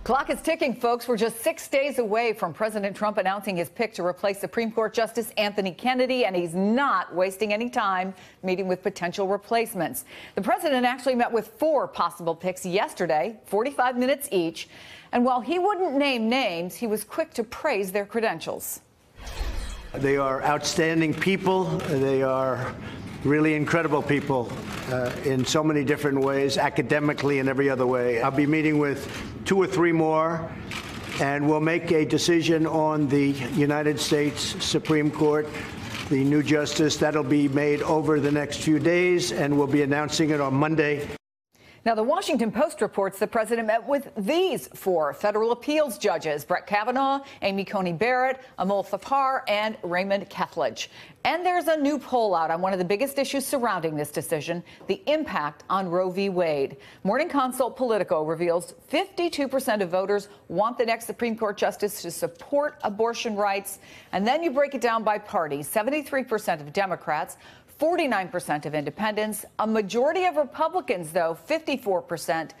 Clock is ticking, folks. We're just 6 days away from President Trump announcing his pick to replace Supreme Court Justice Anthony Kennedy, and he's not wasting any time meeting with potential replacements. The president actually met with 4 possible picks yesterday, 45 minutes each. And while he wouldn't name names, he was quick to praise their credentials. They are outstanding people. They are really incredible people in so many different ways, academically and every other way. I'll be meeting with 2 or 3 more, and we'll make a decision on the United States Supreme Court, the new justice. That'll be made over the next few days, and we'll be announcing it on Monday. Now, the Washington Post reports the president met with these 4 federal appeals judges: Brett Kavanaugh, Amy Coney Barrett, Amol Thapar, and Raymond Kethledge. And there's a new poll out on one of the biggest issues surrounding this decision, the impact on Roe v. Wade. Morning Consult Politico reveals 52% of voters want the next Supreme Court justice to support abortion rights. And then you break it down by party. 73% of Democrats, 49% of independents, a majority of Republicans, though, 54%,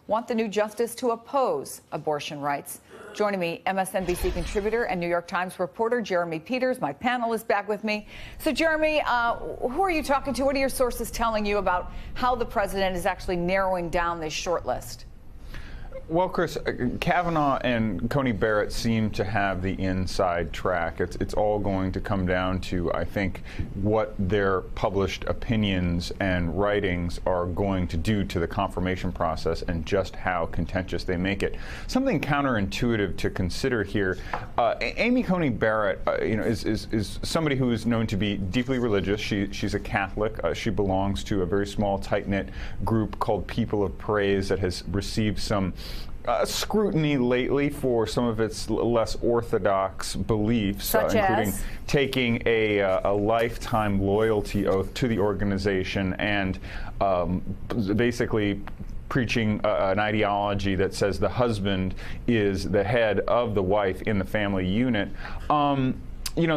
want the new justice to oppose abortion rights. Joining me, MSNBC contributor and New York Times reporter Jeremy Peters. My panel is back with me. So, Jeremy, who are you talking to? What are your sources telling you about how the president is actually narrowing down this short list? Well, Chris, Kavanaugh and Coney Barrett seem to have the inside track. It's all going to come down to, I think, what their published opinions and writings are going to do to the confirmation process and just how contentious they make it. Something counterintuitive to consider here. Amy Coney Barrett, is somebody who is known to be deeply religious. She's a Catholic. She belongs to a very small, tight-knit group called People of Praise that has received some scrutiny lately for some of its less orthodox beliefs, including taking a lifetime loyalty oath to the organization and basically preaching an ideology that says the husband is the head of the wife in the family unit.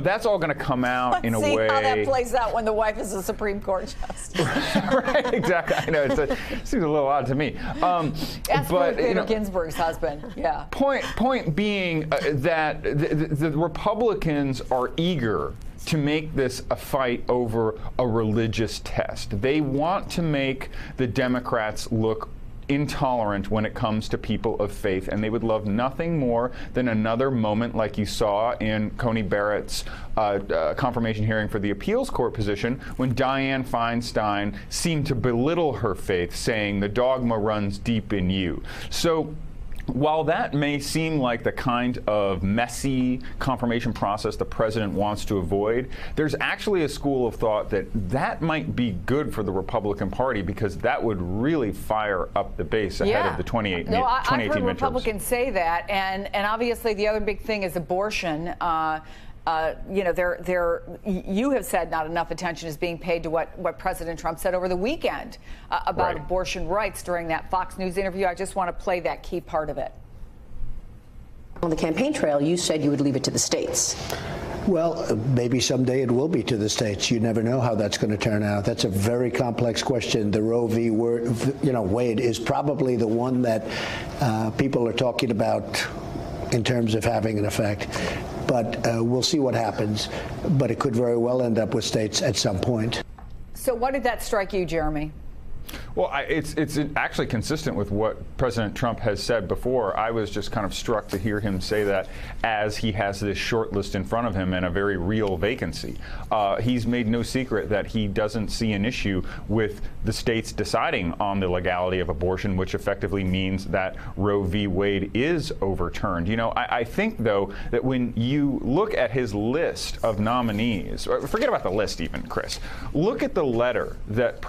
That's all going to come out in a way. Let's see how that plays out when the wife is a Supreme Court justice. Right, exactly. I know it seems a little odd to me. Ask Ruth Bader Ginsburg's husband. Yeah. Point being that the Republicans are eager to make this a fight over a religious test. They want to make the Democrats look intolerant when it comes to people of faith, and they would love nothing more than another moment like you saw in Coney Barrett's confirmation hearing for the appeals court position when Dianne Feinstein seemed to belittle her faith, saying the dogma runs deep in you. So while that may seem like the kind of messy confirmation process the president wants to avoid, there's actually a school of thought that might be good for the Republican Party, because that would really fire up the base ahead of the 2018 I've heard midterms. Republicans say that, and obviously the other big thing is abortion. You have said not enough attention is being paid to what President Trump said over the weekend about abortion rights during that Fox News interview. I just want to play that key part of it. On the campaign trail, you said you would leave it to the states. Well, maybe someday it will be to the states. You never know how that's going to turn out. That's a very complex question. The Roe v. Wade is probably the one that people are talking about in terms of having an effect. But we'll see what happens. But it could very well end up with states at some point. So what did that strike you, Jeremy? Well, it's actually consistent with what President Trump has said before. I was just kind of struck to hear him say that as he has this short list in front of him and a very real vacancy. He's made no secret that he doesn't see an issue with the states deciding on the legality of abortion, which effectively means that Roe v. Wade is overturned. I think, though, that when you look at his list of nominees, forget about the list even, Chris, look at the letter that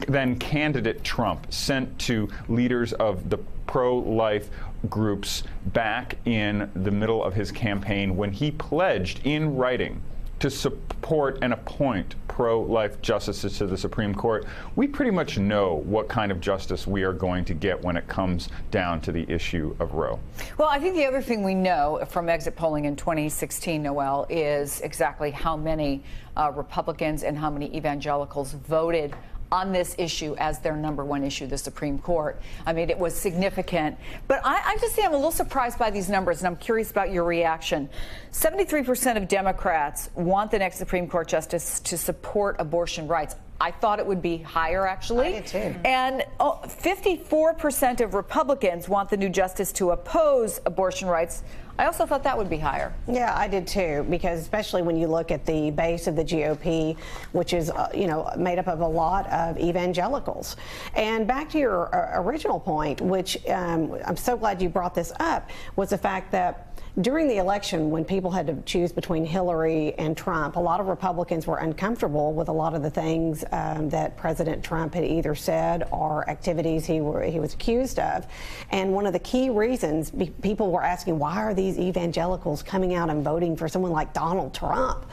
then candidate Trump sent to leaders of the pro-life groups back in the middle of his campaign when he pledged in writing to support and appoint pro-life justices to the Supreme Court. We pretty much know what kind of justice we are going to get when it comes down to the issue of Roe. Well, I think the other thing we know from exit polling in 2016, Noel, is exactly how many Republicans and how many evangelicals voted on this issue as their number one issue, the Supreme Court. I mean, it was significant. But I just think I'm a little surprised by these numbers, and I'm curious about your reaction. 73% of Democrats want the next Supreme Court justice to support abortion rights. I thought it would be higher, actually. I did too. And 54% of Republicans want the new justice to oppose abortion rights. I also thought that would be higher. Yeah, I did too, because especially when you look at the base of the GOP, which is, made up of a lot of evangelicals. And back to your original point, which I'm so glad you brought this up, was the fact that during the election, when people had to choose between Hillary and Trump, a lot of Republicans were uncomfortable with a lot of the things that President Trump had either said or activities he was accused of. And one of the key reasons people were asking, why are these evangelicals coming out and voting for someone like Donald Trump,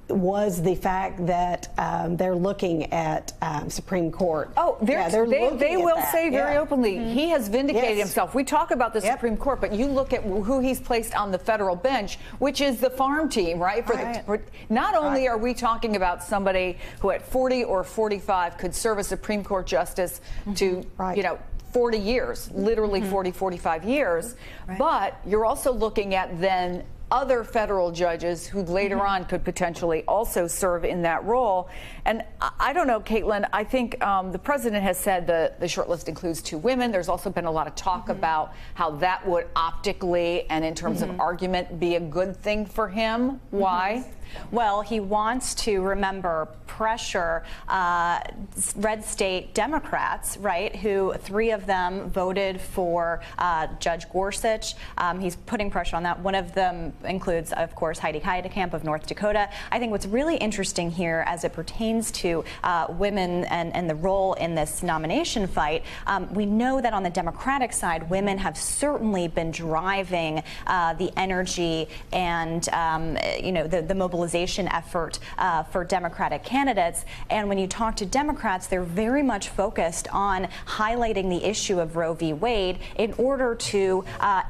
was the fact that they're looking at Supreme Court. Oh, they will say very openly, he has vindicated himself. We talk about the Supreme Court, but you look at who he's placed on the federal bench, which is the farm team, right? Not only are we talking about somebody who at 40 or 45 could serve as Supreme Court justice to, 40 years, literally 40, 45 years, but you're also looking at then other federal judges who later on could potentially also serve in that role. And I don't know, Caitlin, I think the president has said the short list includes 2 women. There's also been a lot of talk about how that would optically and in terms of argument be a good thing for him. Why? Well, he wants to, remember, pressure red state Democrats, right, who 3 of them voted for Judge Gorsuch. He's putting pressure on that. One of them includes, of course, Heidi Heitkamp of North Dakota. I think what's really interesting here as it pertains to women and the role in this nomination fight, we know that on the Democratic side, women have certainly been driving the energy and, the mobilization effort for Democratic candidates. And when you talk to Democrats, they're very much focused on highlighting the issue of Roe v. Wade in order to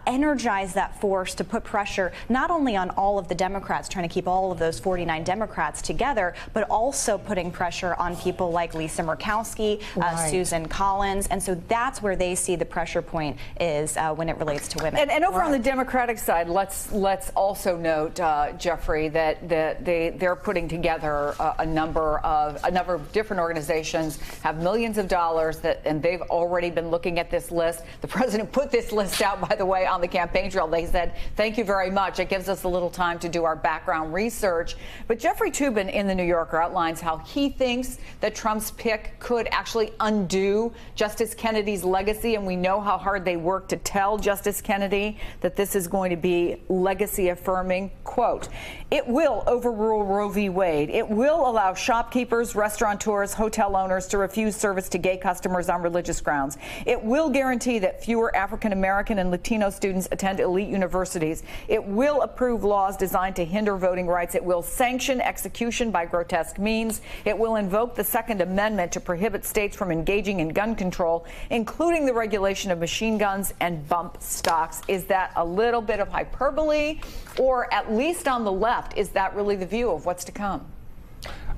energize that force to put pressure not only on all of the Democrats, trying to keep all of those 49 Democrats together, but also putting pressure on people like Lisa Murkowski, Susan Collins. And so that's where they see the pressure point is when it relates to women. And over on the Democratic side, let's also note, Jeffrey, that they're putting together a number of different organizations, have millions of dollars, and they've already been looking at this list. The president put this list out, by the way, on the campaign trail. They said, thank you very much. It gives us a little time to do our background research. But Jeffrey Toobin in The New Yorker outlines how he thinks that Trump's pick could actually undo Justice Kennedy's legacy. And we know how hard they worked to tell Justice Kennedy that this is going to be legacy affirming. Quote, it will overrule Roe v. Wade. It will allow shopkeepers, restaurateurs, hotel owners to refuse service to gay customers on religious grounds. It will guarantee that fewer African American and Latino students attend elite universities. It will approve laws designed to hinder voting rights. It will sanction execution by grotesque means. It will invoke the Second Amendment to prohibit states from engaging in gun control, including the regulation of machine guns and bump stocks. Is that a little bit of hyperbole? Or at least on the left, is that really the view of what's to come?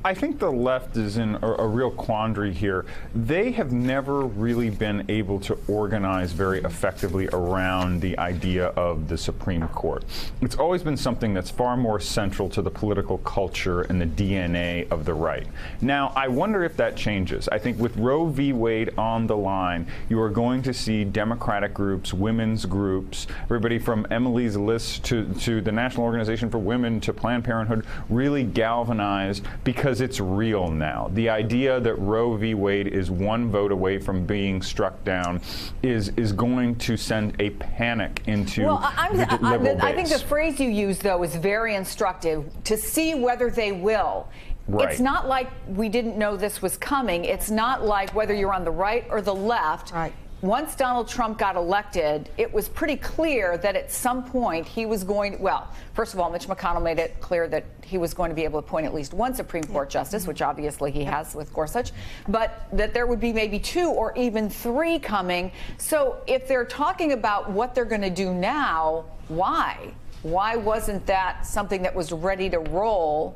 I think the left is in a real quandary here. They have never really been able to organize very effectively around the idea of the Supreme Court. It's always been something that's far more central to the political culture and the DNA of the right. Now, I wonder if that changes. I think with Roe v. Wade on the line, you are going to see Democratic groups, women's groups, everybody from Emily's List to the National Organization for Women to Planned Parenthood really galvanized because it's real now. The idea that Roe v. Wade is one vote away from being struck down is going to send a panic into the liberal base. I think the phrase you use, though, is very instructive, to see whether they will. Right. It's not like we didn't know this was coming. It's not like whether you're on the right or the left. Right. Once Donald Trump got elected, it was pretty clear that at some point he was going, well, first of all, Mitch McConnell made it clear that he was going to be able to appoint at least one Supreme Court justice, which obviously he has with Gorsuch, but that there would be maybe 2 or even 3 coming. So if they're talking about what they're going to do now, why? Why wasn't that something that was ready to roll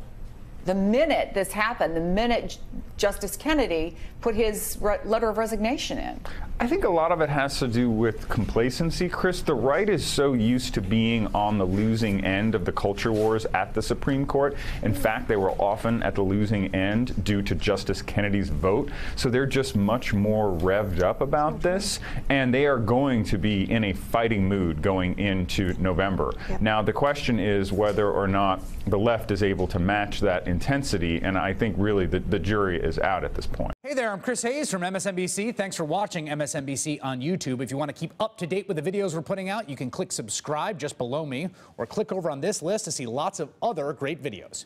the minute this happened, the minute Justice Kennedy put his letter of resignation in? I think a lot of it has to do with complacency, Chris. The right is so used to being on the losing end of the culture wars at the Supreme Court. In fact, they were often at the losing end due to Justice Kennedy's vote. So they're just much more revved up about this, and they are going to be in a fighting mood going into November. Yep. Now, the question is whether or not the left is able to match that intensity, and I think really the jury is out at this point. Hey there, I'm Chris Hayes from MSNBC. Thanks for watching MSNBC on YouTube. If you want to keep up to date with the videos we're putting out, you can click subscribe just below me, or click over on this list to see lots of other great videos.